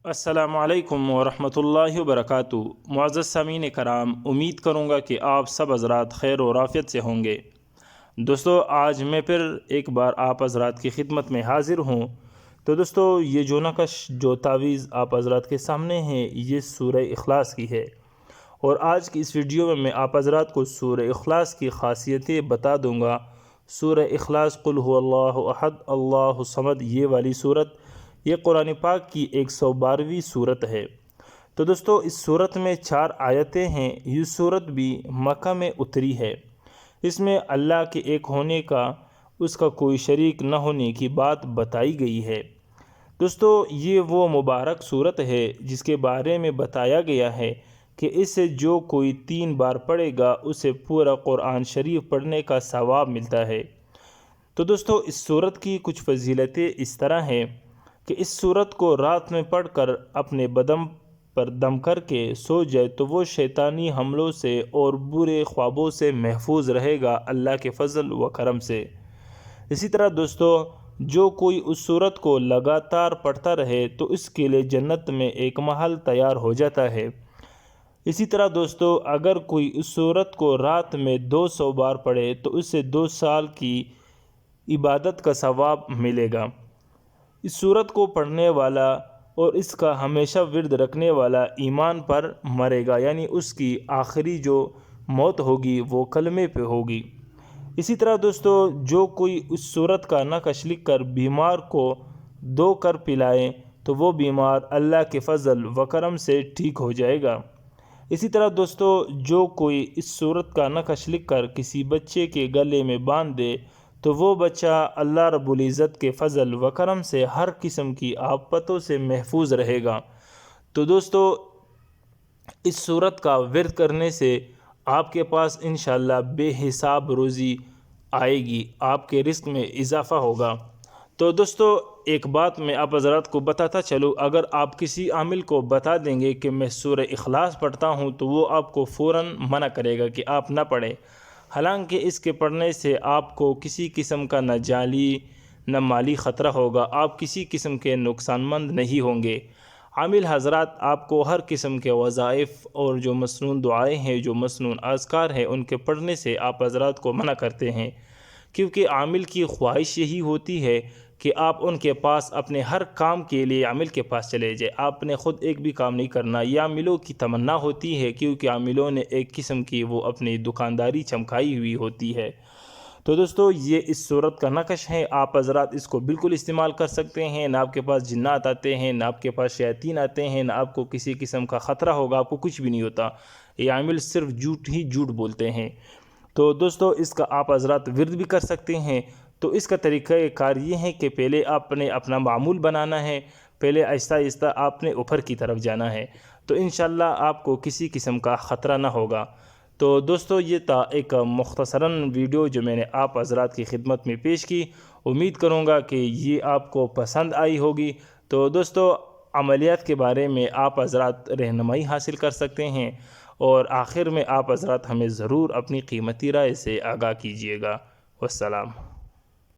السلام علیکم ورحمۃ اللہ وبرکاتہ۔ معزز سامعین کرام، امید کروں گا کہ آپ سب حضرات خیر و عافیت سے ہوں گے۔ دوستو، آج میں پھر ایک بار آپ حضرات کی خدمت میں حاضر ہوں۔ تو دوستو، یہ جو نقش جو تعویذ آپ حضرات کے سامنے ہیں، یہ سورہ اخلاص کی ہے، اور آج کی اس ویڈیو میں آپ حضرات کو سورہ اخلاص کی خاصیتیں بتا دوں گا۔ سورہ اخلاص قل هو اللہ احد اللہ الصمد، یہ والی صورت، یہ قرآن پاک کی 112ویں صورت ہے۔ تو دوستو، اس صورت میں 4 آیتیں ہیں۔ یہ صورت بھی مکہ میں اتری ہے۔ اس میں اللہ کے ایک ہونے کا، اس کا کوئی شریک نہ ہونے کی بات بتائی گئی ہے۔ دوستو، یہ وہ مبارک صورت ہے جس کے بارے میں بتایا گیا ہے کہ اسے جو کوئی 3 بار پڑھے گا اسے پورا قرآن شریف پڑھنے کا ثواب ملتا ہے۔ تو دوستو، اس صورت کی کچھ فضیلتیں اس طرح ہیں کہ اس صورت کو رات میں پڑھ کر اپنے بدن پر دم کر کے سو جائے تو وہ شیطانی حملوں سے اور برے خوابوں سے محفوظ رہے گا اللہ کے فضل و کرم سے۔ اسی طرح دوستو، جو کوئی اس صورت کو لگاتار پڑھتا رہے تو اس کے لیے جنت میں ایک محل تیار ہو جاتا ہے۔ اسی طرح دوستو، اگر کوئی اس صورت کو رات میں 200 بار پڑھے تو اسے 2 سال کی عبادت کا ثواب ملے گا۔ اس صورت کو پڑھنے والا اور اس کا ہمیشہ ورد رکھنے والا ایمان پر مرے گا، یعنی اس کی آخری جو موت ہوگی وہ کلمے پہ ہوگی۔ اسی طرح دوستو، جو کوئی اس صورت کا نقش لکھ کر بیمار کو دو کر پلائے تو وہ بیمار اللہ کے فضل و کرم سے ٹھیک ہو جائے گا۔ اسی طرح دوستو، جو کوئی اس صورت کا نقش لکھ کر کسی بچے کے گلے میں باندھ دے تو وہ بچہ اللہ رب العزت کے فضل و کرم سے ہر قسم کی آفتوں سے محفوظ رہے گا۔ تو دوستو، اس صورت کا ورد کرنے سے آپ کے پاس انشاءاللہ بے حساب روزی آئے گی، آپ کے رزق میں اضافہ ہوگا۔ تو دوستو، ایک بات میں آپ حضرات کو بتاتا چلوں، اگر آپ کسی عامل کو بتا دیں گے کہ میں سورہ اخلاص پڑھتا ہوں تو وہ آپ کو فوراً منع کرے گا کہ آپ نہ پڑھیں، حالانکہ اس کے پڑھنے سے آپ کو کسی قسم کا نہ جانی نہ مالی خطرہ ہوگا، آپ کسی قسم کے نقصان مند نہیں ہوں گے۔ عامل حضرات آپ کو ہر قسم کے وظائف اور جو مسنون دعائیں ہیں، جو مسنون اذکار ہیں، ان کے پڑھنے سے آپ حضرات کو منع کرتے ہیں، کیونکہ عامل کی خواہش یہی ہوتی ہے کہ آپ ان کے پاس اپنے ہر کام کے لیے عامل کے پاس چلے جائیں، آپ نے خود ایک بھی کام نہیں کرنا۔ یہ عاملوں کی تمنا ہوتی ہے، کیونکہ عاملوں نے ایک قسم کی وہ اپنی دکانداری چمکائی ہوئی ہوتی ہے۔ تو دوستو، یہ اس صورت کا نقش ہے، آپ حضرات اس کو بالکل استعمال کر سکتے ہیں۔ نہ آپ کے پاس جنات آتے ہیں، نہ آپ کے پاس شیاطین آتے ہیں، نہ آپ کو کسی قسم کا خطرہ ہوگا، آپ کو کچھ بھی نہیں ہوتا۔ یہ عامل صرف جھوٹ ہی جھوٹ بولتے ہیں۔ تو دوستو، اس کا آپ حضرات ورد بھی کر سکتے ہیں۔ تو اس کا طریقہ کار یہ ہے کہ پہلے آپ نے اپنا معمول بنانا ہے، پہلے آہستہ آہستہ آپ نے اوپر کی طرف جانا ہے، تو انشاءاللہ آپ کو کسی قسم کا خطرہ نہ ہوگا۔ تو دوستو، یہ تھا ایک مختصراً ویڈیو جو میں نے آپ حضرات کی خدمت میں پیش کی۔ امید کروں گا کہ یہ آپ کو پسند آئی ہوگی۔ تو دوستو، عملیات کے بارے میں آپ حضرات رہنمائی حاصل کر سکتے ہیں، اور آخر میں آپ حضرات ہمیں ضرور اپنی قیمتی رائے سے آگاہ کیجیے گا۔ والسلام۔